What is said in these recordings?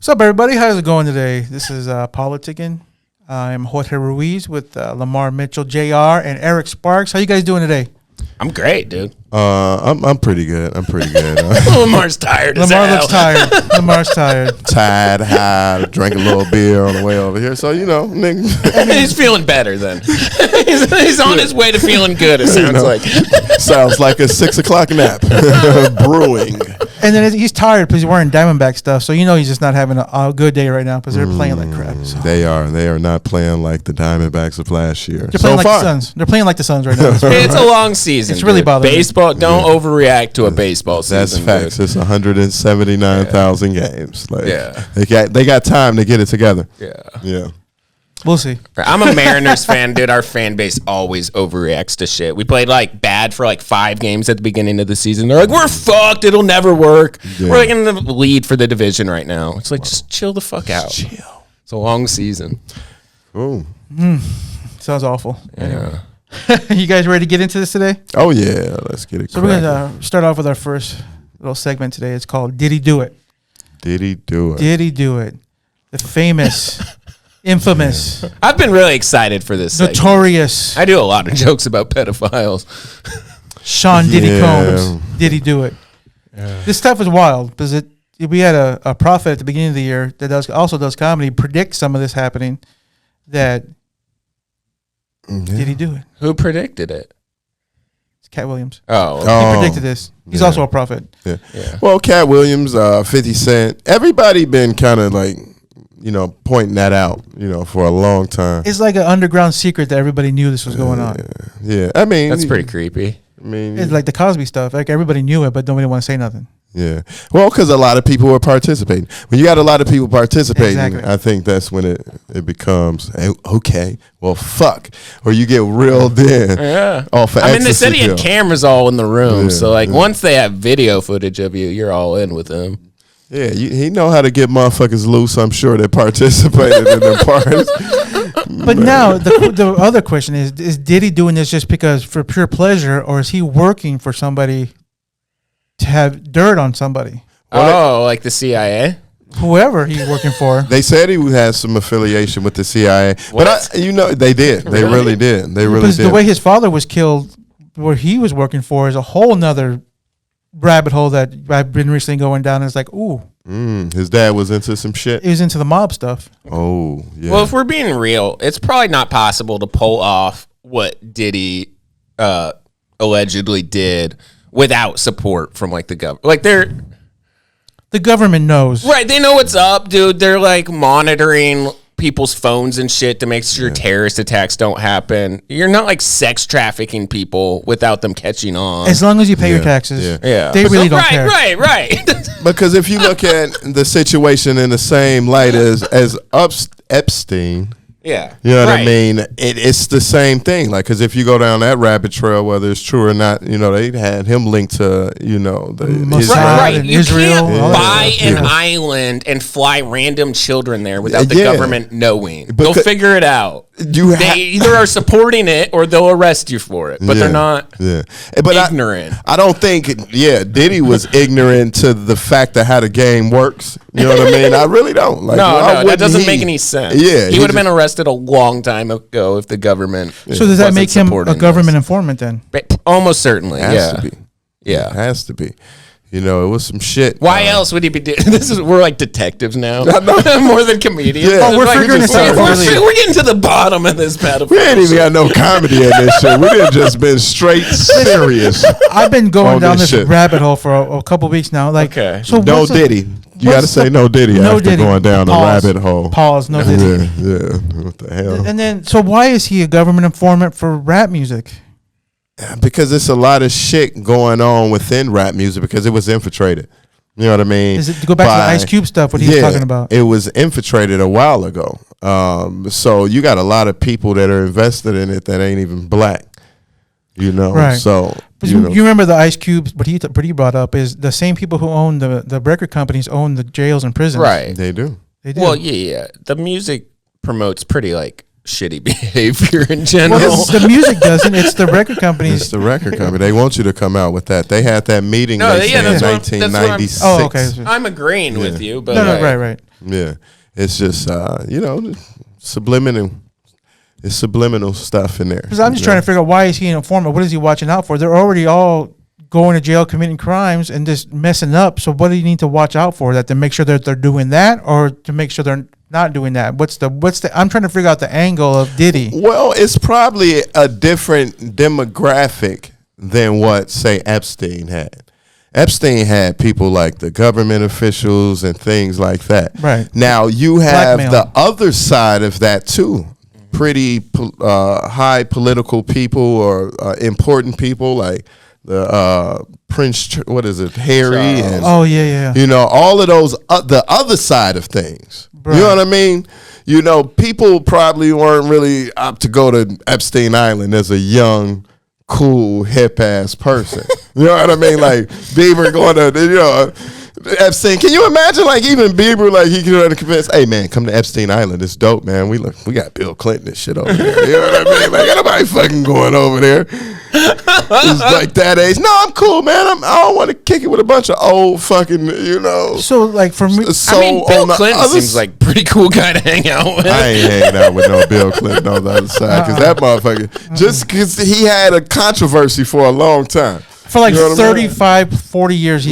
What's up, everybody? How's it going today? This is Politicking. I'm Jorge Ruiz with Lamar Mitchell J.R. and Eric Sparks. How you guys doing today? I'm great, dude. I'm pretty good. Lamar's tired. Lamar looks tired. Lamar's tired. Tired, high, drank a little beer on the way over here. So, nigga. He's feeling better then. he's on his way to feeling good, it sounds like. Sounds like a 6 o'clock nap brewing. And then he's tired because he's wearing Diamondback stuff. So, he's just not having a good day right now because they're playing like crap. So. They are not playing like the Diamondbacks of last year. They're playing like the Suns. They're playing like the Suns right now. It's a long season. It's really bothering me. Baseball, don't overreact to a baseball season. That's facts. Dude. It's 179,000 games. Like, yeah. They got time to get it together. Yeah. We'll see. I'm a Mariners fan, dude. Our fan base always overreacts to shit. We played bad for 5 games at the beginning of the season. They're like, we're fucked. It'll never work. Yeah. We're in the lead for the division right now. It's just chill the fuck out. Just chill. It's a long season. Oh. Sounds awful. Yeah. Anyway. You guys ready to get into this today? Oh, yeah. Let's get it. So we're going to start off with our first little segment today. It's called Diddy Do It. Diddy Do It. Diddy Do It. The famous, infamous. Yeah. I've been really excited for this notorious. segment. I do a lot of jokes about pedophiles. Sean Diddy Combs. Diddy Do It. Yeah. This stuff is wild because we had a prophet at the beginning of the year that also does comedy predict some of this happening. That Did he do it? Who predicted it? It's Cat Williams. Oh. He predicted this. He's also a prophet. Yeah. Well, Cat Williams, 50 Cent, everybody been kind of pointing that out, for a long time. It's like an underground secret that everybody knew this was going on. Yeah. I mean, that's pretty creepy. It's like the Cosby stuff. Like everybody knew it, but nobody want to say nothing. Yeah. Well, because a lot of people were participating. When you got a lot of people participating, exactly. I think that's when it becomes, okay, well, fuck. Or you get reeled in. Yeah. Off of the city and cameras all in the room. So, once they have video footage of you, you're all in with them. Yeah, he know how to get motherfuckers loose, I'm sure, that participated in the parties. But now, the other question is Diddy doing this just because for pure pleasure, or is he working for somebody to have dirt on somebody? Like the CIA? Whoever he's working for. They said he has some affiliation with the CIA. What? But they did. They really did. They really did. The way his father was killed, where he was working for, is a whole nother rabbit hole that I've been recently going down. And it's like, ooh. His dad was into some shit. He was into the mob stuff. Oh, yeah. Well, if we're being real, it's probably not possible to pull off what Diddy allegedly did without support from the government. The government knows. Right, they know what's up, dude. They're monitoring people's phones and shit to make sure terrorist attacks don't happen. You're not sex trafficking people without them catching on. As long as you pay your taxes. Yeah. They really don't care. Right. Because if you look at the situation in the same light as Epstein, yeah, you know what I mean? It's the same thing. Because if you go down that rabbit trail, whether it's true or not, they had him linked to, Mossad right. You Israel. can't buy an island and fly random children there without the government knowing. They'll figure it out. They either are supporting it or they'll arrest you for it, but they're not ignorant. I don't think, Diddy was ignorant to the fact of how the game works. You know what I mean? I really don't. No, that doesn't make any sense. Yeah, he would have been arrested a long time ago if the government. So does that make him a government informant then? Almost certainly. Has to be. Yeah, it has to be. It was some shit. Why else would he be doing this? We're like detectives now, more than comedians. Yeah. Oh, we're figuring this out. We're getting to the bottom of this pedophile. We ain't even got no comedy in this shit. We done just been straight serious. I've been going down this rabbit hole for a couple weeks now. So no Diddy. You got to say no Diddy after going down a rabbit hole. Pause. No Diddy. Yeah. What the hell? And then, so why is he a government informant for rap music? Because it's a lot of shit going on within rap music because it was infiltrated. You know what I mean? Is it to go back to the Ice Cube stuff? What he was talking about? It was infiltrated a while ago. So you got a lot of people that are invested in it that ain't even black. Right. So you remember the Ice Cube? What he brought up is the same people who own the record companies own the jails and prisons. Right. They do. Well, yeah. The music promotes pretty shitty behavior in general. Well, the music doesn't. It's the record companies. It's the record company. They want you to come out with that. They had that meeting in 1996. Oh, okay. I'm agreeing with you, but right. Yeah. It's just, subliminal. It's subliminal stuff in there. Because I'm just trying to figure out, why is he an informant? What is he watching out for? They're already all going to jail, committing crimes, and just messing up. So what do you need to watch out for? That to make sure that they're doing that, or to make sure they're not doing that? What's the? I'm trying to figure out the angle of Diddy. Well, it's probably a different demographic than what, say, Epstein had. Epstein had people like the government officials and things like that. Right. Now you have Blackmail. the other side of that too. Pretty high political people or important people like the Prince, what is it, Harry, and all of those, the other side of things. Right. You know what I mean? People probably weren't really up to go to Epstein Island as a young, cool, hip ass person. You know what I mean? Like Bieber going to, Epstein. Can you imagine, like, even Bieber, like, he could convince, hey man, come to Epstein Island. It's dope, man. We got Bill Clinton and shit over there. You know what I mean? Like, ain't nobody fucking going over there. It's like that age. No, I'm cool, man. I don't want to kick it with a bunch of old fucking, So, like, for me, Bill Clinton seems like a pretty cool guy to hang out with. I ain't hanging out with no Bill Clinton on the other side, because that motherfucker, just because he had a controversy for a long time. For like 35, 40 years,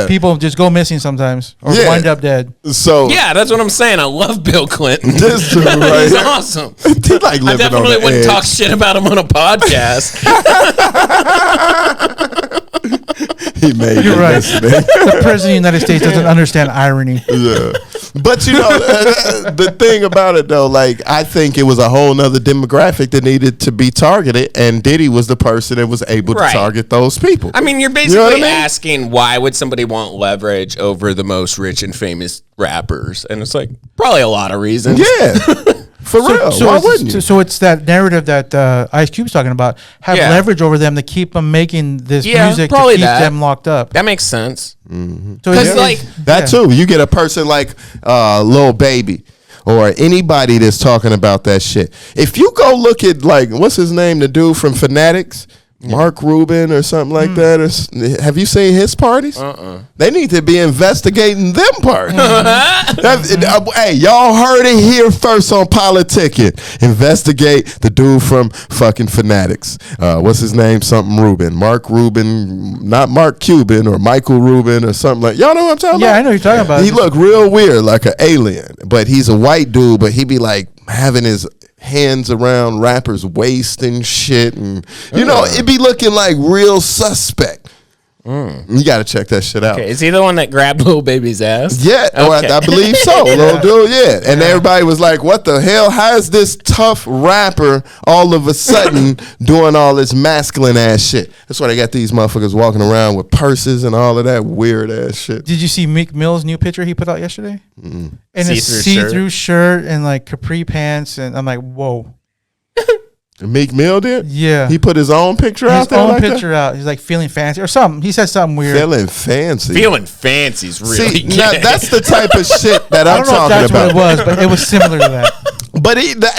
people just go missing sometimes or wind up dead. So yeah, that's what I'm saying. I love Bill Clinton. This dude right He's awesome. He like living I definitely on the wouldn't edge. talk shit about him on a podcast. He made You're it right. listening. The president of the United States doesn't understand irony. Yeah. But the thing about it though, like, I think it was a whole nother demographic that needed to be targeted, and Diddy was the person that was able to target those people. I mean, you're basically asking, why would somebody want leverage over the most rich and famous rappers? And it's like, probably a lot of reasons. Yeah. For real. Why wouldn't you? So it's that narrative that Ice Cube's talking about. Have leverage over them to keep them making this music to keep them locked up. That makes sense. Mm-hmm. So that too. You get a person like Lil Baby or anybody that's talking about that shit. If you go look at, like, what's his name, the dude from Fanatics? Mark Rubin or something like that. Have you seen his parties? They need to be investigating them parties. Hey, y'all heard it here first on Politicking. Investigate the dude from fucking Fanatics. What's his name? Something Rubin. Mark Rubin, not Mark Cuban or Michael Rubin or something like. Y'all know what I'm talking about? Yeah, I know what you're talking about. He looked real weird, like an alien, but he's a white dude, but he be like having his hands around rappers' waist and shit, and it be looking like real suspect. You got to check that shit out. Okay, is he the one that grabbed Lil Baby's ass? Yeah, okay. I believe so. Little dude, yeah. And everybody was like, what the hell? How is this tough rapper all of a sudden doing all this masculine ass shit? That's why they got these motherfuckers walking around with purses and all of that weird ass shit. Did you see Meek Mill's new picture he put out yesterday? Mm-hmm. And a see-through shirt and like capri pants, and I'm like, whoa. Meek Mill did? Yeah. He put his own picture out there? His own picture out. He's like feeling fancy or something. He said something weird. Feeling fancy. Feeling fancy is really See, now, that's the type of shit that I'm talking about. I don't know if that's what it was, but it was similar to that. But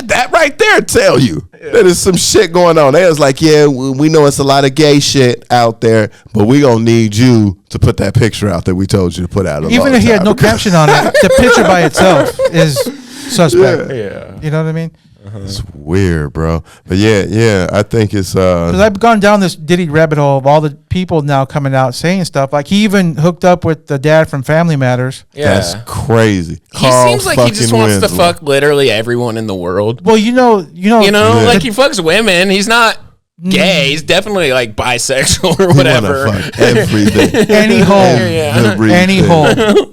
that right there tell you that there's some shit going on. They was like, yeah, we know it's a lot of gay shit out there, but we gonna need you to put that picture out that we told you to put out. Even if he had no caption on it, the picture by itself is suspect. Yeah. You know what I mean? It's weird, bro. But yeah, I think it's because I've gone down this Diddy rabbit hole of all the people now coming out saying stuff. Like, he even hooked up with the dad from Family Matters. Yeah. That's crazy. He seems like he just wants to fuck literally everyone in the world. Well, you know, like, he fucks women. He's not gay. He's definitely like bisexual or whatever. Fuck everything. Any hole. Everything. Any hole.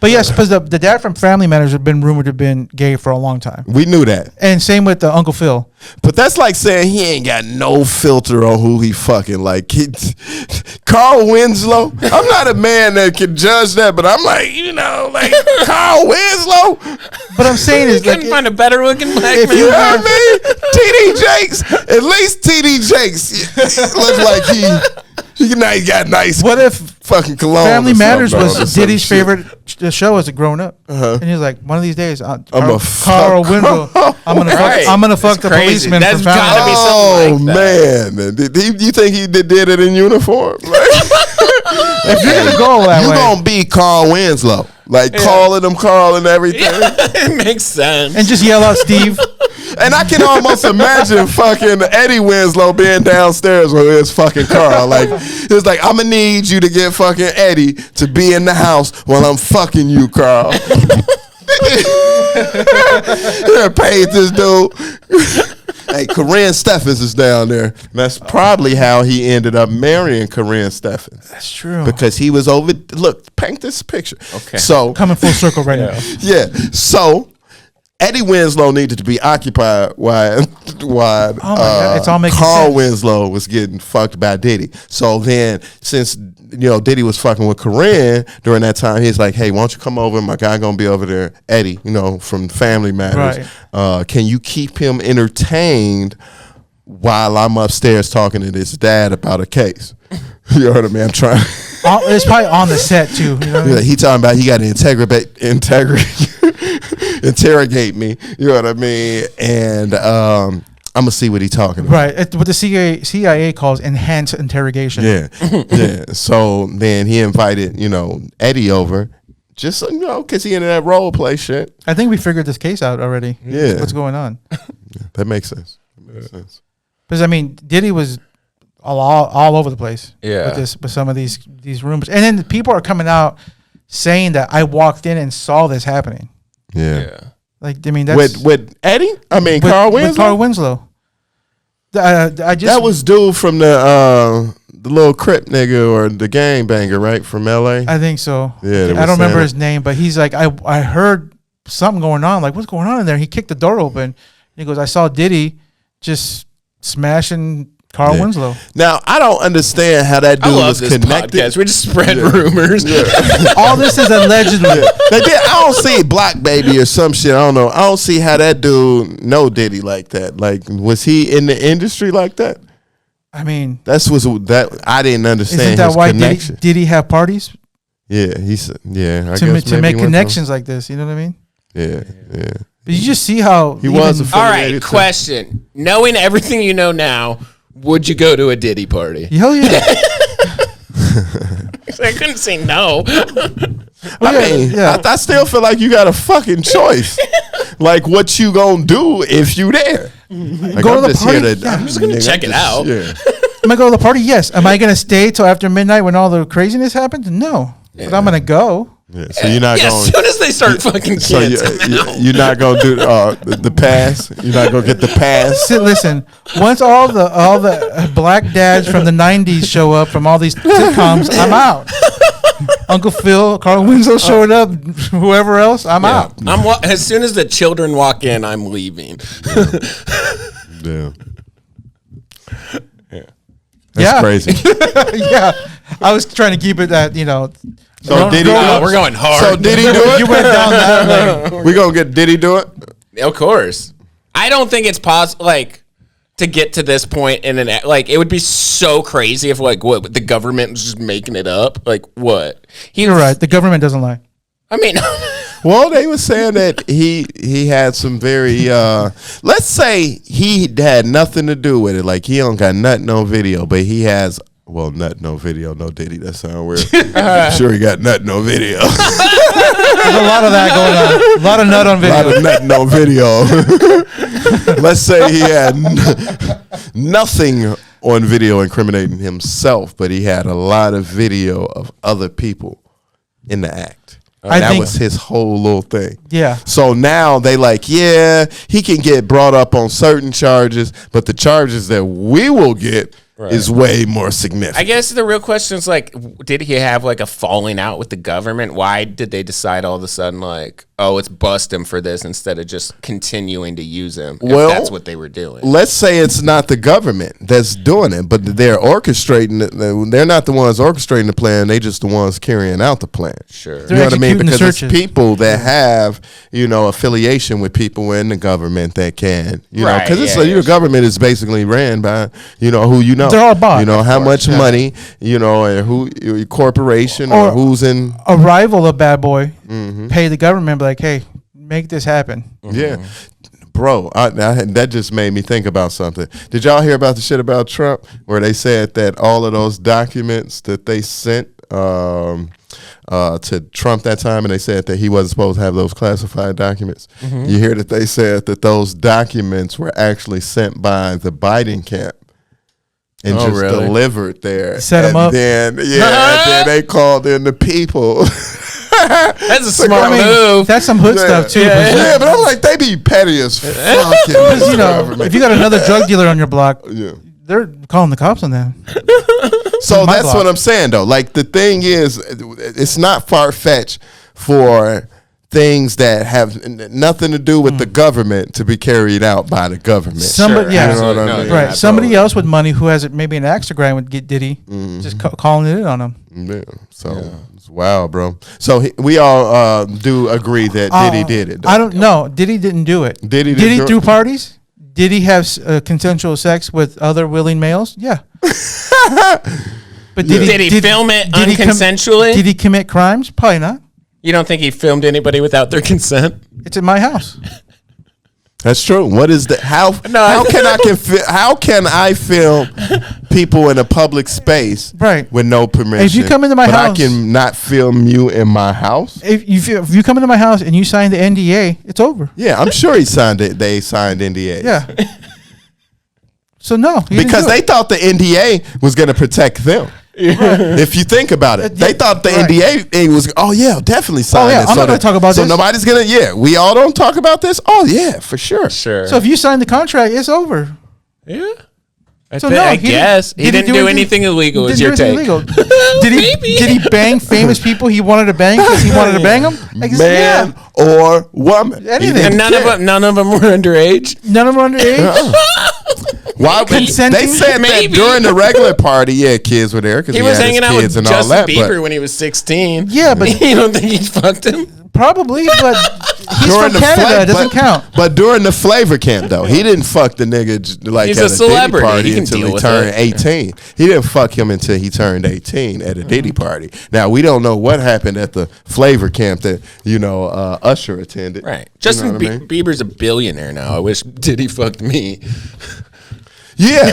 But yes, because the dad from Family Matters had been rumored to have been gay for a long time. We knew that. And same with Uncle Phil. But that's like saying he ain't got no filter on who he fucking. Like, Carl Winslow. I'm not a man that can judge that, but I'm like, like Carl Winslow. But I'm saying is, you couldn't find a better looking black man. You know what I mean? TD Jakes. At least TD Jakes looks like he got nice. What if fucking cologne? Family Matters was Diddy's favorite show as a grown up, and he's like, one of these days, Carl Winslow, I'm gonna fuck the policeman That's from Family gotta Matters. be something like man, you think he did it in uniform? If you're gonna go that way, you're gonna be Carl Winslow. like calling him Carl and everything. Yeah, it makes sense. And just yell out Steve. And I can almost imagine fucking Eddie Winslow being downstairs with his fucking Carl. Like, it's like, I'm gonna need you to get fucking Eddie to be in the house while I'm fucking you, Carl. Yeah, paid this dude. Hey, Corinne Steffens is down there. That's probably how he ended up marrying Corinne Steffens. That's true. Because he was over. Look, paint this picture. Okay. So coming full circle right now. Yeah. So Eddie Winslow needed to be occupied while God, it's all making Carl sense. Winslow was getting fucked by Diddy. So then, since Diddy was fucking with Corinne during that time, he's like, "Hey, why don't you come over? My guy gonna be over there, Eddie, from Family Matters. Right. Can you keep him entertained while I'm upstairs talking to his dad about a case?" You know what I mean? I'm trying. It's probably on the set too. You know what I mean? Yeah, he talking about he got to interrogate me. You know what I mean? And I'm gonna see what he talking about. Right. What the CIA calls enhanced interrogation. Yeah, yeah. So then he invited Eddie over, just because he into that role play shit. I think we figured this case out already. Yeah, What's going on? Yeah, that makes sense. Because I mean, Diddy was all over the place. Yeah. With some of these rumors, and then people are coming out saying that I walked in and saw this happening. Yeah. Like, I mean, that's with Eddie. I mean, Carl Winslow. With Carl Winslow. That was dude from the little Crip nigga or the gangbanger, right, from L.A. I think so. Yeah, I don't remember his name, but he's like, I heard something going on. Like, what's going on in there? He kicked the door open. He goes, I saw Diddy just smashing Carl Winslow. Now, I don't understand how that dude was connected. Podcast. We just spread rumors. Yeah. All this is allegedly. I don't see Black Baby or some shit. I don't know. I don't see how that dude know Diddy like that. Like, was he in the industry like that? I mean, I didn't understand. Isn't that his why connection. Diddy have parties? Yeah, I guess to make connections like this. You know what I mean? Yeah. But you just see how he was. All right, question. Knowing everything you know now, would you go to a Diddy party? Hell yeah. I couldn't say no. I still feel like you got a fucking choice. Like, what you gonna do if you there? Like, Go to the party. I'm just gonna check it out. Yeah. Am I going to the party? Yes. Am I going to stay till after midnight when all the craziness happens? No. But I'm going to go. Yeah, so you're not going. As soon as they start fucking kids, you're not gonna do the pass. You're not gonna get the pass. Listen, once all the black dads from the '90s show up from all these sitcoms, I'm out. Uncle Phil, Carl Winslow showing up, whoever else, I'm out. As soon as the children walk in, I'm leaving. Yeah. That's crazy. Yeah, I was trying to keep it that So Diddy, we're going hard. So Diddy do it. You went down that lane. We gonna get Diddy do it. Of course. I don't think it's possible, to get to this point in it would be so crazy if what the government was just making it up. Like what? You're right. The government doesn't lie. I mean, well, they were saying that he had some very let's say he had nothing to do with it. Like he don't got nothing on video, but he has. Well, nothing on video, no Diddy. That sound weird. I'm sure he got nothing on video. There's a lot of that going on. A lot of nut on video. A lot of nothing on video. Let's say he had nothing on video incriminating himself, but he had a lot of video of other people in the act. That was his whole little thing. Yeah. So now they he can get brought up on certain charges, but the charges that we will get is way more significant. I guess the real question is did he have a falling out with the government? Why did they decide all of a sudden it's bust him for this instead of just continuing to use him? If that's what they were doing. Let's say it's not the government that's doing it, but they're orchestrating it. They're not the ones orchestrating the plan. They just the ones carrying out the plan. Sure. You know what I mean? Because it's people that have, affiliation with people in the government that can, because your government is basically ran by, who you know. They're all bought. How much money, and who your corporation or who's in. A rival of Bad Boy pay the government, hey, make this happen. Yeah. Bro, that just made me think about something. Did y'all hear about the shit about Trump where they said that all of those documents that they sent to Trump that time, and they said that he wasn't supposed to have those classified documents. You hear that they said that those documents were actually sent by the Biden camp and delivered there. Set them up. Then, and then they called in the people. That's a smart move. That's some hood stuff too. Yeah, but I'm like, they be petty as fuck. Because if you got another drug dealer on your block, they're calling the cops on them. So that's what I'm saying, though. Like, the thing is, it's not far-fetched for things that have nothing to do with the government to be carried out by the government. Somebody, you know what I mean? Right. Somebody else with money who has maybe an axe to grind would get Diddy, just calling it in on him. Yeah. So it's wild, bro. So we all do agree that Diddy did it. I don't know. Diddy didn't do it. Diddy threw parties? Did he have consensual sex with other willing males? Yeah. But did he film it unconsensually? Did he commit crimes? Probably not. You don't think he filmed anybody without their consent? It's in my house. That's true. What is that? How can I film people in a public space with no permission? If you come into my house, I can not film you in my house. If you come into my house and you sign the NDA, it's over. Yeah, I'm sure he signed it. They signed NDAs. Yeah. So no, because they thought the NDA was going to protect them. If you think about it, they thought the NDA was, definitely sign it. I'm not going to talk about this. So nobody's going to, we all don't talk about this? Oh, yeah, for sure. Sure. So if you sign the contract, it's over. Yeah. I guess he didn't do anything illegal. Is your take? Did he bang famous people he wanted to bang because he wanted to bang them? Man or woman? Anything. And none of them were underage. None of them were underage. Why consenting? They said that during the regular party, kids were there because he was hanging out with Justin Bieber when he was 16. Yeah, but you don't think he fucked him? Probably, but he's from Canada. It doesn't count. But during the flavor camp, though, he didn't fuck the nigga like he's at a celebrity. Diddy party until he turned 18. He didn't fuck him until he turned 18 at a Diddy party. Now, we don't know what happened at the flavor camp that, Usher attended. Right. Justin Bieber's a billionaire now. I wish Diddy fucked me. Yeah.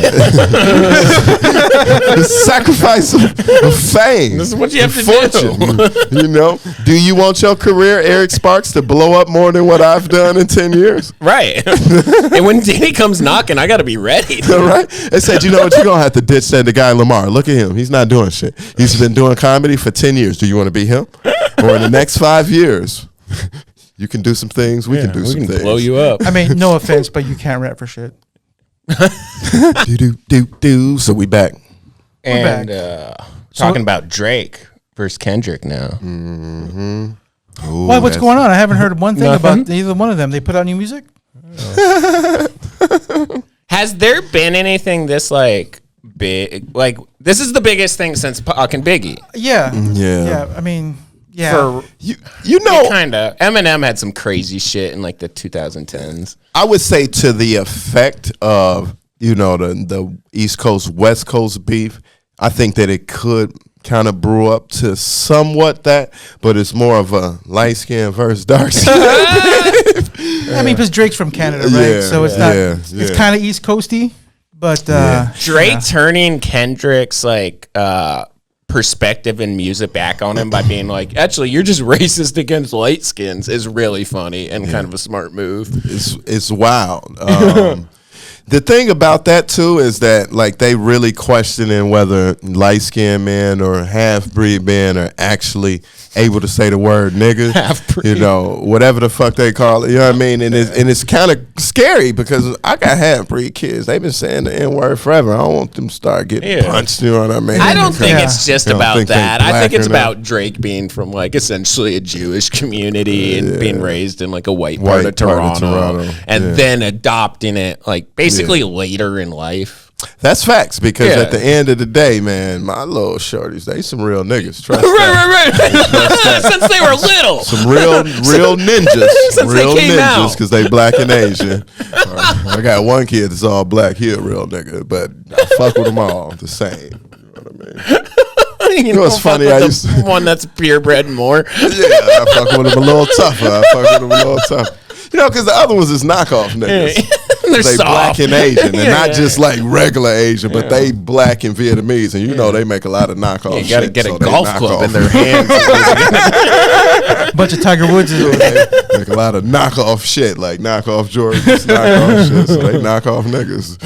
The sacrifice of fame. This is what you have to do. Do you want your career, Eric Sparks, to blow up more than what I've done in 10 years? Right. And when Diddy comes knocking, I got to be ready. Right. They said, you know what? You're going to have to ditch that guy Lamar. Look at him. He's not doing shit. He's been doing comedy for 10 years. Do you want to be him? Or in the next 5 years, you can do some things. We can do some things. Blow you up. I mean, no offense, but you can't rap for shit. So we back. And talking about Drake versus Kendrick now. Mm-hmm. Why? What's going on? I haven't heard one thing about either one of them. They put out new music? Has there been anything this big? Like, this is the biggest thing since Pac and Biggie. Yeah. I mean, yeah. Kind of. Eminem had some crazy shit in the 2010s. I would say to the effect of, the East Coast, West Coast beef, I think that it could kind of brew up to somewhat that, but it's more of a light skin versus dark skin. I mean, because Drake's from Canada, right? Yeah, so it's not, it's kind of East Coasty, but Drake turning Kendrick's perspective and music back on him by being actually, you're just racist against light skins is really funny and kind of a smart move. It's wild. The thing about that too is that they really questioning whether light skinned men or half breed men are actually able to say the word nigga, half-breed. Whatever the fuck they call it, you know what I mean? And it's kind of scary because I got half-breed kids. They've been saying the N-word forever. I don't want them to start getting punched, you know what I mean? I don't think it's just about that. I think it's about Drake being from essentially a Jewish community and being raised in a white part of Toronto. And then adopting it basically later in life. That's facts because at the end of the day, man, my little shorties, they some real niggas. Trust right. Since they were little. Some real ninjas. Since real they came ninjas because they black and Asian. I got one kid that's all black. He a real nigga, but I fuck with them all the same. You know what I mean? You know what's funny? I used to one that's purebred more. I fuck with him a little tougher. Because the other ones is knockoff niggas. They're they soft. black and Asian, and not just like regular Asian, but they black and Vietnamese, and you know they make a lot of knockoff. You got to shit, get so a they golf knock club off. in their hands. Bunch of Tiger Woods. They make a lot of knockoff shit, like knockoff Jordans, knockoff shit. So they knock off niggas.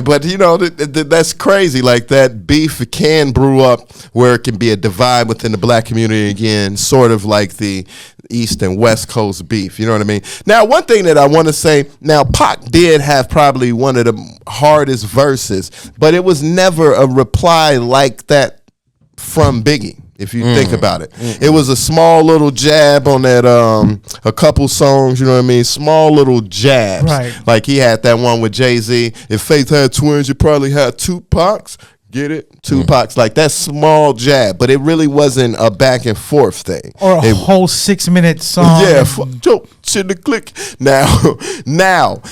But you know that's crazy. Like that beef can brew up where it can be a divide within the black community again, sort of like the East and West Coast beef. You know what I mean? Now, one thing that I want to say, now Pac did have probably one of the hardest verses, but it was never a reply like that from Biggie. If you think about it, it was a small little jab on that, a couple songs, you know what I mean? Small little jabs. Right. Like he had that one with Jay-Z. If Faith had twins, you probably had two Pacs. Get it? Two Pacs. Like that small jab, but it really wasn't a back and forth thing. Or a whole 6-minute song. Yeah, shit the click. Now,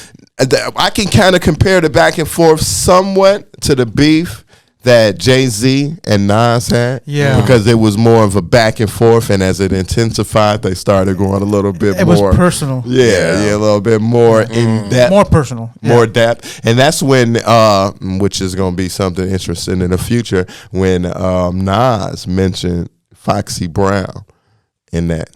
I can kind of compare the back and forth somewhat to the beef that Jay-Z and Nas had. Yeah. Because it was more of a back and forth, and as it intensified, they started going a little bit It more. was personal. Yeah, a little bit more in depth. More personal. More depth. And that's when, which is going to be something interesting in the future, when Nas mentioned Foxy Brown in that.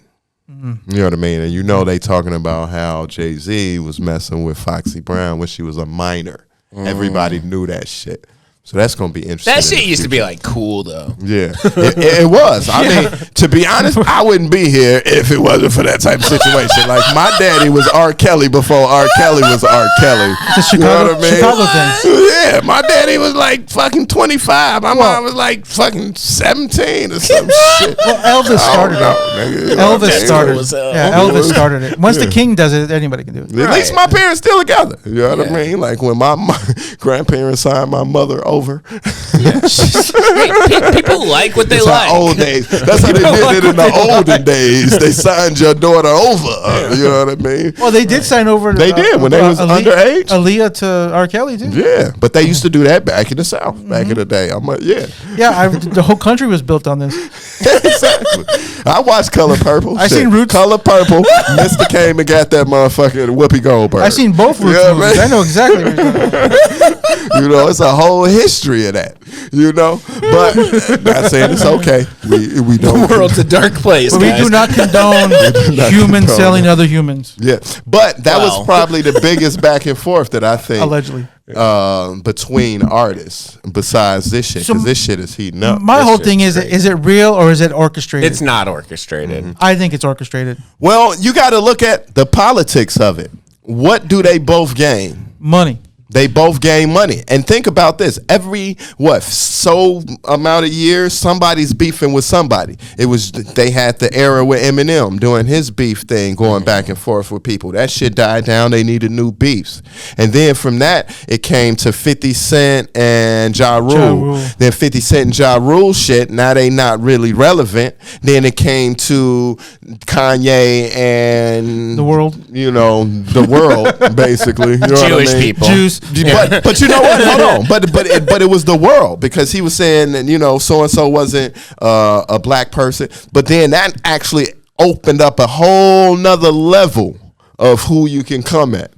You know what I mean? And you know they talking about how Jay-Z was messing with Foxy Brown when she was a minor. Everybody knew that shit. So that's going to be interesting. That shit used to be like cool though. Yeah, it was. I mean, to be honest, I wouldn't be here if it wasn't for that type of situation. Like my daddy was R. Kelly before R. Kelly was R. Kelly. It's a Chicago, Chicago thing. Yeah, my daddy was like fucking 25. My mom was like fucking 17 or some shit. Well, Elvis started it. Elvis started it. Yeah, Elvis started it. Once the king does it, anybody can do it. At least my parents still together. You know what I mean? Like when my grandparents signed my mother over. People like what they That's like. how old days. That's how they did it in the olden days. They signed your daughter over. You know what I mean? Well, they did sign over. They did when they was underage. Aaliyah to R. Kelly too. Yeah, but they used to do that back in the South, back in the day. I'm like, yeah. Yeah, the whole country was built on this. Exactly. I watched Color Purple. I seen Roots. Color Purple. Mr. came and got that motherfucking Whoopi Goldberg. I seen both Roots movies. I know exactly what you're talking about. You know, it's a whole history of that. You know, but not saying it's okay. We don't. The world's a dark place. But we guys. do not condone humans selling other humans. Yeah, but that was probably the biggest back and forth that I think Allegedly. Between artists besides this shit, because this shit is heating up. My whole thing is it real or is it orchestrated? It's not orchestrated. I think it's orchestrated. Well, you got to look at the politics of it. What do they both gain? Money. They both gain money. And think about this. Every, so amount of years, somebody's beefing with somebody. They had the era with Eminem doing his beef thing, going back and forth with people. That shit died down. They needed new beefs. And then from that, it came to 50 Cent and Ja Rule. Then 50 Cent and Ja Rule shit, now they not really relevant. Then it came to Kanye and the world. You know, the world, basically. You know Jewish what I mean? people. Jews. But you know what? Hold on. But it was the world, because he was saying that, you know, so and so wasn't a black person. But then that actually opened up a whole nother level of who you can come at.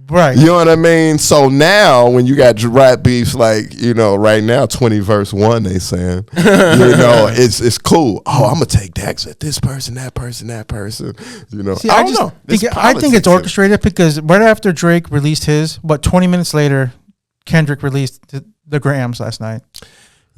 Right. You know what I mean? So now when you got rap beefs, like, you know, right now 20 verse 1, they saying, you know, it's cool. Oh, I'm gonna take that at this person, that person, that person. You know, See, I don't know. I think it's orchestrated because right after Drake released his, 20 minutes later, Kendrick released the Grams last night.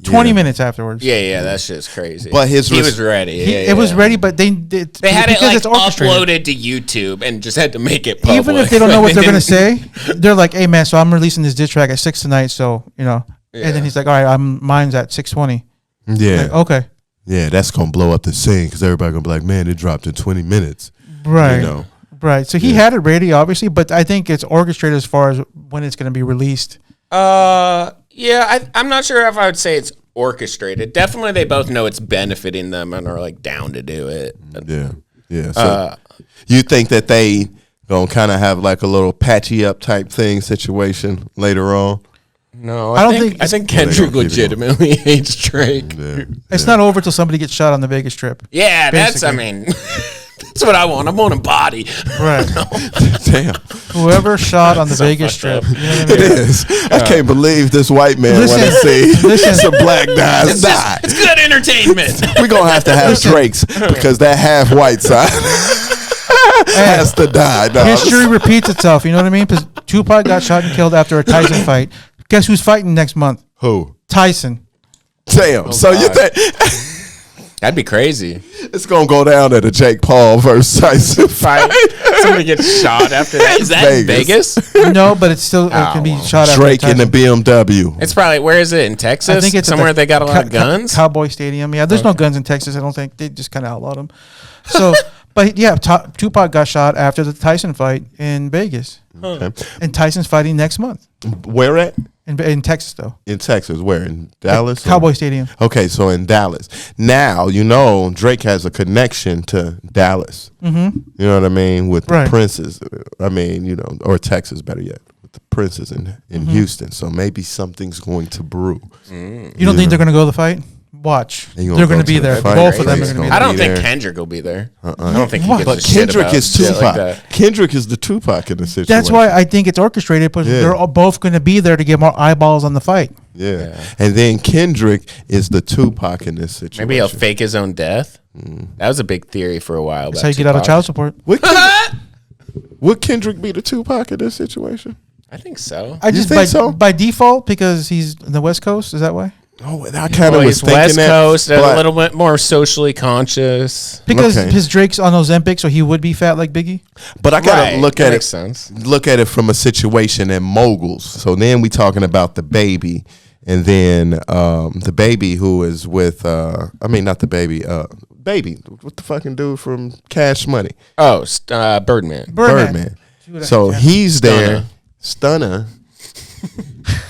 20 minutes afterwards. Yeah, that shit's crazy. But he was ready. It was ready, but they had it like uploaded to YouTube and just had to make it public. Even if they don't know what they're gonna say, they're like, "Hey man, so I'm releasing this diss track at 6 tonight, so you know." Yeah. And then he's like, "All right, mine's at 6:20." Yeah. Like, okay. Yeah, that's gonna blow up the scene because everybody gonna be like, "Man, it dropped in 20 minutes." Right. You know. Right. So he had it ready, obviously, but I think it's orchestrated as far as when it's gonna be released. Yeah, I'm not sure if I would say it's orchestrated. Definitely, they both know it's benefiting them and are like down to do it. Yeah. So you think that they gonna kind of have like a little patchy up type thing situation later on? No, I think Kendrick legitimately hates Drake. It's not over till somebody gets shot on the Vegas Strip. Yeah, basically. That's what I want. I want a body. Right. Damn. Whoever shot on the Vegas Strip. You know what I mean? It is. I can't believe this white man want to see some black guys die. It's good entertainment. We're going to have Drake's because that half white side has to die. Dog. History repeats itself. You know what I mean? Because Tupac got shot and killed after a Tyson fight. Guess who's fighting next month? Who? Tyson. Damn. Oh, so God. you think... That'd be crazy. It's going to go down at a Jake Paul versus Tyson fight. Somebody gets shot after that. Is that Vegas. in Vegas? No, but it's still it can be shot after Drake in the Tyson. BMW. It's probably, where is it? In Texas? I think it's somewhere they got a lot of guns? Cowboy Stadium. Yeah, there's no guns in Texas. I don't think. They just kind of outlawed them. So, but yeah, Tupac got shot after the Tyson fight in Vegas. Okay. And Tyson's fighting next month. Where at? In Texas, though. In Texas. Where? In Dallas? Cowboy Stadium. Okay, so in Dallas. Now, you know, Drake has a connection to Dallas. Mm-hmm. You know what I mean? With the Princes. I mean, you know, or Texas, better yet. With the Princes in Houston. So maybe something's going to brew. You don't think they're going to go to the fight? Watch. They're going to be there. Both of them are going to be there. I don't think Kendrick will be there. I don't think he gives a shit Kendrick about is shit Tupac. like that. Kendrick is the Tupac in the situation. That's why I think it's orchestrated, because they're all both going to be there to get more eyeballs on the fight. Yeah. And then Kendrick is the Tupac in this situation. Maybe he'll fake his own death. That was a big theory for a while. That's how you get out of child support. Would Kendrick be the Tupac in this situation? I think so. I just think so? By default, because he's in the West Coast. Is that why? Oh, I kind of was he's thinking West that. Coast, a little bit more socially conscious. Because his Drake's on Ozempic, so he would be fat like Biggie. But I gotta look at makes it. Sense. Look at it from a situation in moguls. So then we talking about the baby, and then the baby who is with. I mean, not the baby. Baby, what the fucking dude from Cash Money? Oh, Birdman. Birdman. So he's there, Stunner,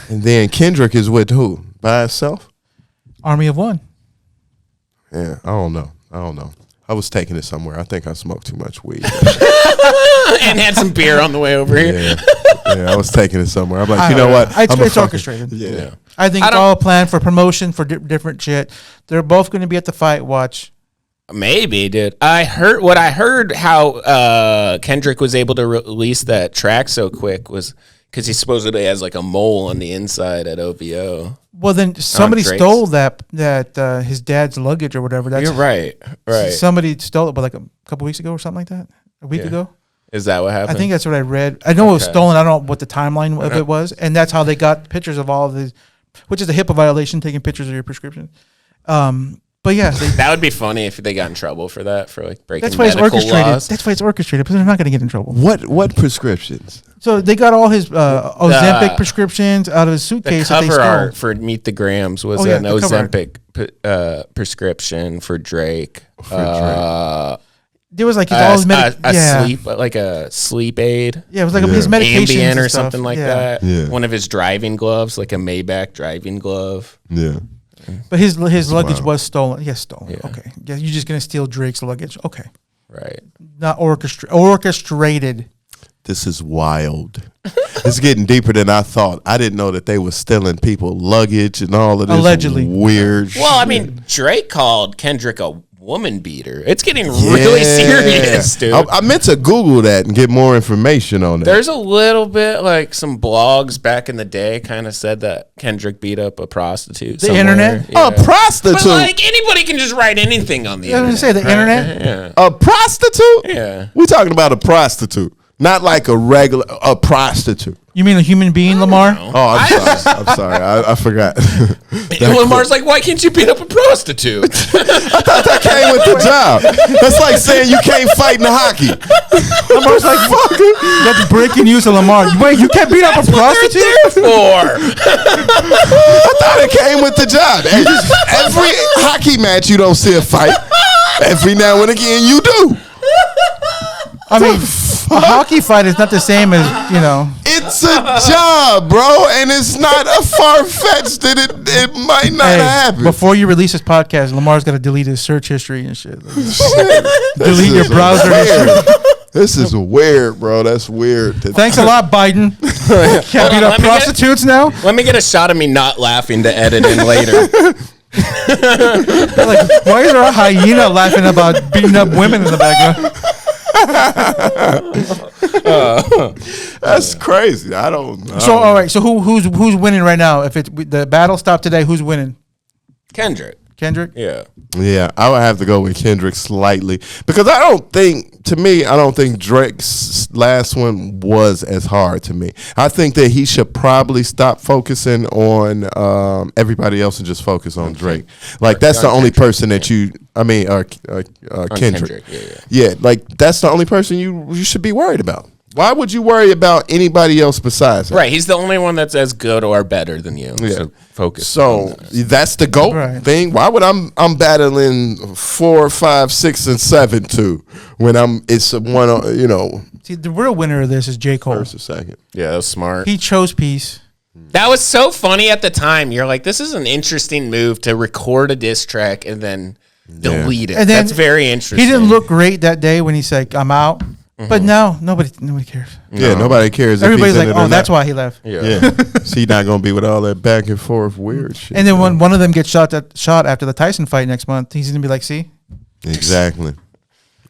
and then Kendrick is with who? By himself? Army of One. Yeah, I don't know. I was taking it somewhere. I think I smoked too much weed. And had some beer on the way over here. Yeah, I was taking it somewhere. I'm like, you know what? It's orchestrated. Yeah. I think it's all planned for promotion, for different shit. They're both going to be at the fight. Watch. Maybe, dude. I heard how Kendrick was able to release that track so quick was because he supposedly has like a mole on the inside at OVO. Well, then somebody stole that his dad's luggage or whatever. You're right. Somebody stole it, but like a couple weeks ago or something like that. A week ago. Is that what happened? I think that's what I read. I know it was stolen. I don't know what the timeline of it was, and that's how they got pictures of all of these, which is a HIPAA violation, taking pictures of your prescription. But yeah, that would be funny if they got in trouble for that, for like breaking medical laws. That's why it's orchestrated, because they're not going to get in trouble. What prescriptions? So they got all his Ozempic prescriptions out of his suitcase. The cover art for Meet the Grams was an Ozempic prescription for Drake. There was like all his a sleep aid. Yeah, it was like his medications Ambien or and something like that. Yeah. One of his driving gloves, like a Maybach driving glove. Yeah. But his luggage was stolen. Yes, stolen. Yeah. Okay. Yeah, you're just gonna steal Drake's luggage. Okay. Right. Not orchestrated. This is wild. It's getting deeper than I thought. I didn't know that they were stealing people luggage and all of this Allegedly. weird shit. Well, I mean, Drake called Kendrick a woman beater. It's getting really serious, dude. I meant to Google that and get more information on that. There's a little bit, like some blogs back in the day kind of said that Kendrick beat up a prostitute. The internet? Yeah. A prostitute? But like anybody can just write anything on the internet. I was going to say, the internet? Yeah. A prostitute? Yeah. We're talking about a prostitute. Not like a prostitute. You mean a human being, Lamar? Oh, I'm sorry. I forgot. Lamar's like, why can't you beat up a prostitute? I thought that came with the job. That's like saying you can't fight in hockey. Lamar's like, fuck it. That's breaking news to Lamar. Wait, you can't beat up a prostitute? I thought it came with the job. Every hockey match, you don't see a fight. Every now and again, you do. I mean, a hockey fight is not the same as, It's a job, bro, and it's not a far-fetched that it might not happen. Before you release this podcast, Lamar's got to delete his search history and shit. Delete your browser history. This is weird, bro. That's weird. Thanks a lot, Biden. Can't beat up prostitutes now? Let me get a shot of me not laughing to edit in later. Like, why is there a hyena laughing about beating up women in the background? That's crazy. I don't know. So all right. So who's winning right now? If it's the battle stopped today, who's winning? Kendrick. Yeah. Yeah, I would have to go with Kendrick slightly because I don't think Drake's last one was as hard to me. I think that he should probably stop focusing on everybody else and just focus on Drake. Like that's the only person that Kendrick. Yeah, like that's the only person you should be worried about. Why would you worry about anybody else besides him? Right, he's the only one that's as good or better than you. Yeah. So focus. So that's the GOAT thing. Why would I'm battling 4, 5, 6, and 7 too when it's one, See, the real winner of this is J. Cole. First or second. Yeah, that was smart. He chose peace. That was so funny at the time. You're like, this is an interesting move to record a diss track and then delete it. And then that's very interesting. He didn't look great that day when he said, "I'm out." But now nobody cares. Yeah, nobody cares. Everybody's like, "Oh, that's why he left." Yeah. So he's not gonna be with all that back and forth weird shit. And then when one of them gets shot after the Tyson fight next month, he's gonna be like, "See." Exactly.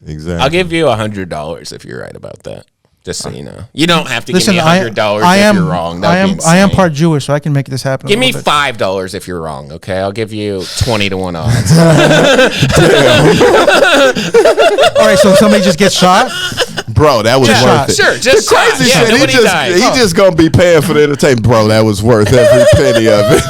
I'll give you $100 if you're right about that. Just so you know, you don't have to give me $100 if you're wrong. I am part Jewish, so I can make this happen. Give me $5 if you're wrong. Okay, I'll give you 20 to 1 odds. All right, so somebody just gets shot. Bro, that was worth it. Sure, just crazy shot. shit. Yeah, he just gonna be paying for the entertainment. Bro, that was worth every penny of it.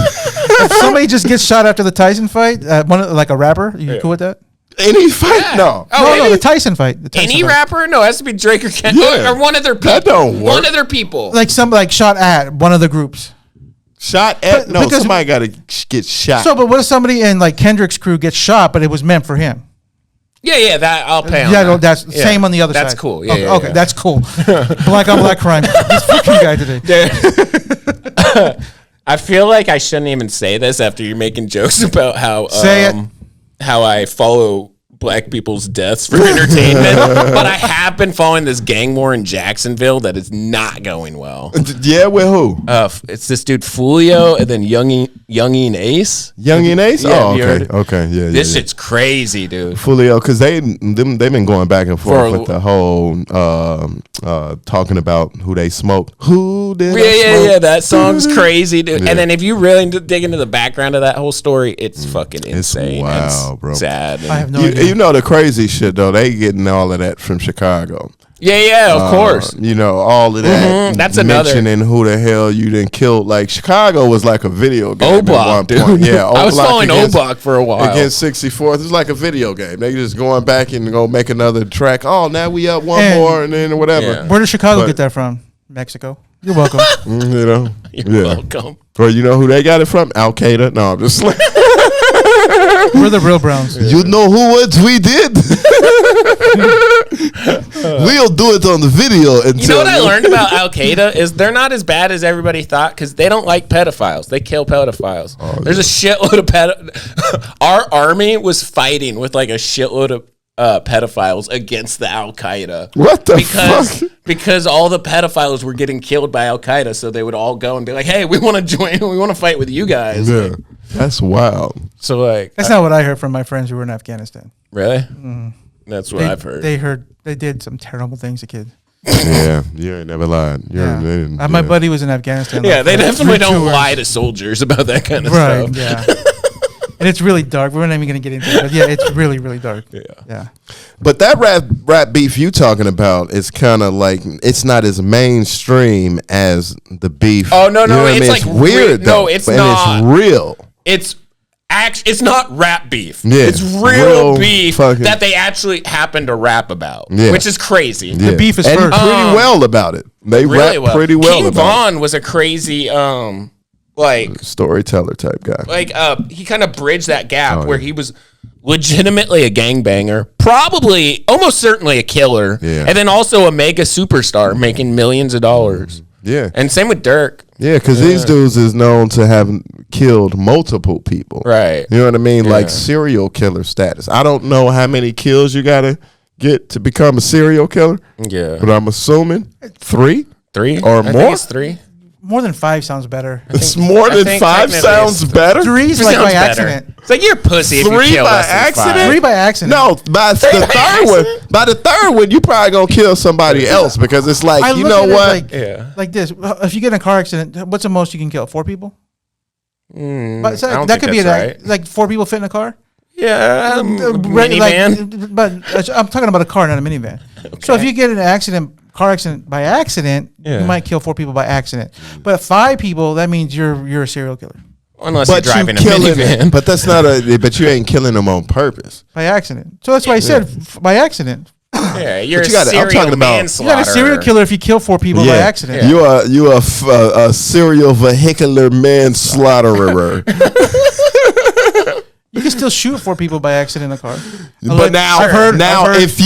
If somebody just gets shot after the Tyson fight, like a rapper, you cool with that? Any fight? Yeah. No. No, the Tyson fight. Any rapper? No, it has to be Drake or Kendrick or one of their people. That don't work. One of their people. Like shot at one of the groups. Shot at? No, somebody got to get shot. So, but what if somebody in like Kendrick's crew gets shot, but it was meant for him? Yeah, that I'll pay on. Yeah, that's same on the other side. That's cool. Okay, that's cool. Black on black crime. This fucking guy today. I feel like I shouldn't even say this after you're making jokes about how how I follow black people's deaths for entertainment, but I have been following this gang war in Jacksonville that is not going well. Yeah, with who? It's this dude Fulio and then Youngin Ace. Youngin Ace? Yeah, okay, yeah. This shit's crazy, dude. Fulio, because they've been going back and forth with the whole talking about who they smoked. Who did? Yeah. That song's crazy, dude. Yeah. And then if you really dig into the background of that whole story, it's fucking insane. Wow, bro. Sad. I have no idea. You know the crazy shit though. They getting all of that from Chicago. Yeah, of course. All of that. That's mentioning who the hell you done killed. Like Chicago was like a video game. O-Block, dude. Yeah, I was following O-Block for a while. Against 64th, it's like a video game. They just going back and go make another track. Oh, now we up one more and then whatever. Yeah. Where did Chicago get that from? Mexico. You're welcome. You're welcome. Or you know who they got it from? Al Qaeda. No, I'm just like. We're the real Browns. You know what we did? We'll do it on the video. And you know what I learned about Al Qaeda is they're not as bad as everybody thought because they don't like pedophiles. They kill pedophiles. There's a shitload of Our army was fighting with like a shitload of pedophiles against the Al Qaeda. What the fuck? Because all the pedophiles were getting killed by Al Qaeda, so they would all go and be like, "Hey, we want to join. We want to fight with you guys." Yeah, that's wild. So like, that's not what I heard from my friends who were in Afghanistan. Really? Mm-hmm. That's what I've heard. They did some terrible things to kids. Yeah, you ain't never lied. My buddy was in Afghanistan. Yeah, they definitely don't lie to soldiers about that kind of stuff. Right. Yeah. And it's really dark. We're not even going to get into it. But yeah, it's really, really dark. Yeah. But that rap beef you talking about is kind of like, it's not as mainstream as the beef. Oh, no. You know it's like weird, though. No, it's and not. It's real. It's not rap beef. Yeah. It's real beef that they actually happen to rap about, which is crazy. Yeah. The beef is and first. pretty well about it. They really rap pretty well King about Von was a crazy storyteller type guy. He kind of bridged that gap where he was legitimately a gangbanger, probably almost certainly a killer, and then also a mega superstar making millions of dollars. Yeah. And same with Dirk. Yeah, because these dudes is known to have killed multiple people. Right. You know what I mean? Like serial killer status. I don't know how many kills you got to get to become a serial killer. Yeah. But I'm assuming 3? 3? Or I more? think it's 3. more than 5 sounds better. It's more than 5 sounds better. 3 is like by accident. It's like you're a pussy if you 3 kill by less than 5. accident? 3 by accident. No, by the third one. By the third one, you probably gonna kill somebody else because it's like, I you look know at it what? like this. If you get in a car accident, what's the most you can kill? 4 people? But so I don't that think could be that's right. like 4 people fit in a car. Yeah, minivan. But I'm talking about a car, not a minivan. Okay. So if you get in an car accident by accident, you might kill 4 people by accident. But 5 people, that means you're a serial killer. Unless you're driving a minivan. But that's not but you ain't killing them on purpose. By accident. So that's why I said by accident. Yeah, you're I'm talking about you got a serial killer if you kill 4 people by accident. Yeah. You are a serial vehicular manslaughterer. You can still shoot 4 people by accident in a car. But if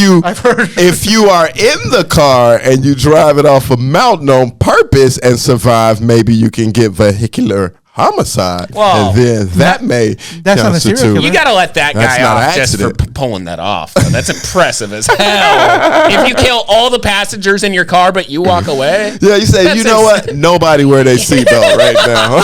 you are in the car and you drive it off a mountain on purpose and survive, maybe you can get vehicular homicide. Well, and then that's not a serial killer. You got to let that guy off just for pulling that off. Though. That's impressive as hell. If you kill all the passengers in your car but you walk away. Yeah, you say, you know what? Nobody wear their seatbelt right now.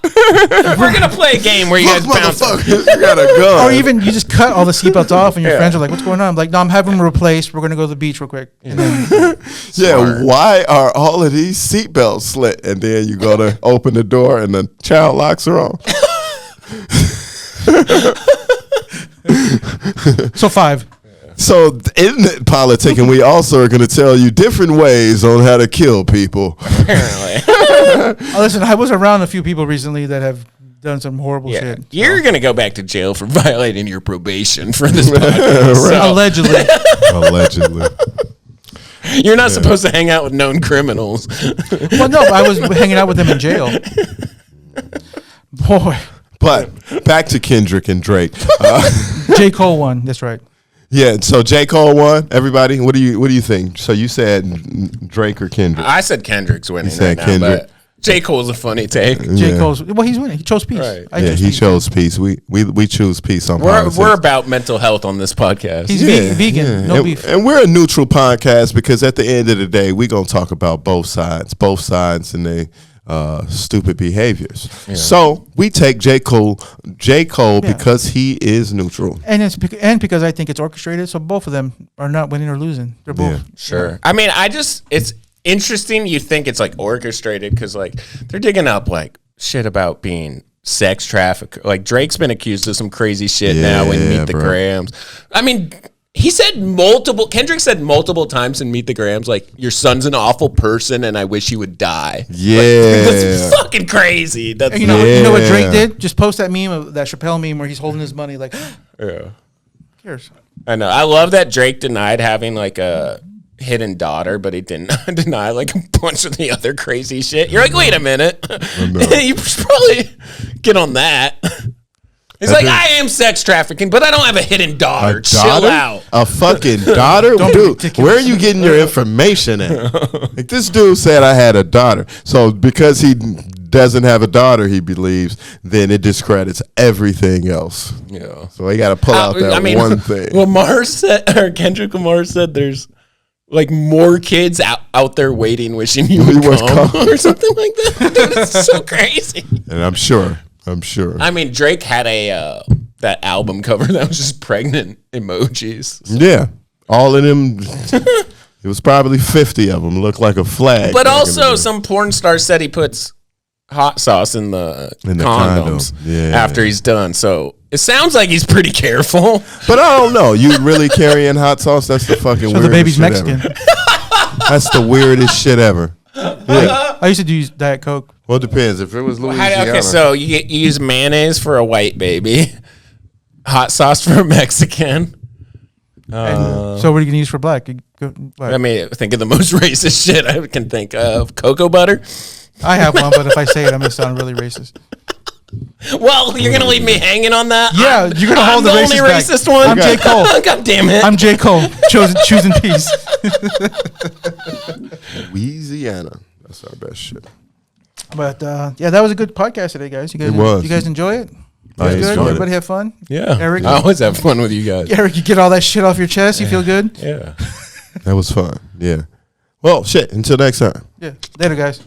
We're gonna play a game where you guys bounce. You gotta go. Or even you just cut all the seatbelts off, and your friends are like, "What's going on?" I'm like, "No, I'm having them replaced. We're gonna go to the beach real quick." And then, why are all of these seatbelts slit? And then you go to open the door, and the child locks are on. So 5. So in politicking, we also are going to tell you different ways on how to kill people. Listen, I was around a few people recently that have done some horrible shit. You're going to go back to jail for violating your probation for this podcast. So. Allegedly. You're not supposed to hang out with known criminals. Well, no, I was hanging out with them in jail. Boy. But back to Kendrick and Drake. J. Cole won. That's right. Yeah, so J. Cole won. Everybody, what do you think? So you said Drake or Kendrick? I said Kendrick's winning. You said right Kendrick. Now, but J. Cole's a funny take. J. Cole's he's winning. He chose peace. Right. He chose peace. We choose peace on politics. We're about mental health on this podcast. He's vegan. No beef. And we're a neutral podcast because at the end of the day, we're gonna talk about both sides and they stupid behaviors. Yeah. So we take J. Cole because he is neutral, and because I think it's orchestrated. So both of them are not winning or losing. They're both sure. I mean, it's interesting. You think it's like orchestrated because like they're digging up like shit about being sex trafficker. Like Drake's been accused of some crazy shit now in Meet the Grams. I mean. Kendrick said multiple times in Meet the Grams, like, your son's an awful person and I wish he would die. Yeah. Like, that's fucking crazy. That's you know what Drake did? Just post that meme, that Chappelle meme where he's holding his money like, who cares? I know. I love that Drake denied having like a hidden daughter, but he didn't deny like a bunch of the other crazy shit. You're like, wait a minute. You should probably get on that. He's like, I am sex trafficking, but I don't have a hidden daughter. Chill out. A fucking daughter? Dude, where are you getting your information at? Like, this dude said I had a daughter. So because he doesn't have a daughter, he believes, then it discredits everything else. Yeah. So he got to pull out that one thing. Kendrick Lamar said there's like more kids out there waiting, wishing you would come or something like that. Dude, it's so crazy. And I'm sure. I mean, Drake had that album cover that was just pregnant emojis. Yeah. All of them. It was probably 50 of them. Looked like a flag. But also, some porn star said he puts hot sauce in the condoms after he's done. So it sounds like he's pretty careful. But I don't know. You really carrying hot sauce? That's the fucking weirdest the baby's shit Mexican. Ever. That's the weirdest shit ever. Yeah. I used to use Diet Coke. Well, it depends. If it was Louisiana. Okay, so you use mayonnaise for a white baby, hot sauce for a Mexican. So what are you going to use for black? I mean, think of the most racist shit I can think of. Cocoa butter? I have one, but if I say it, I'm going to sound really racist. Well, you're going to leave me hanging on that? Yeah, you're going to hold the only racist one? I'm J. Cole. God damn it. I'm J. Cole, choosing peace. Louisiana. That's our best shit. But, that was a good podcast today, guys. You guys enjoy it? I enjoyed it. Everybody have fun? Yeah. Eric? I always have fun with you guys. Eric, you get all that shit off your chest? You feel good? Yeah. That was fun. Yeah. Well, shit. Until next time. Yeah. Later, guys.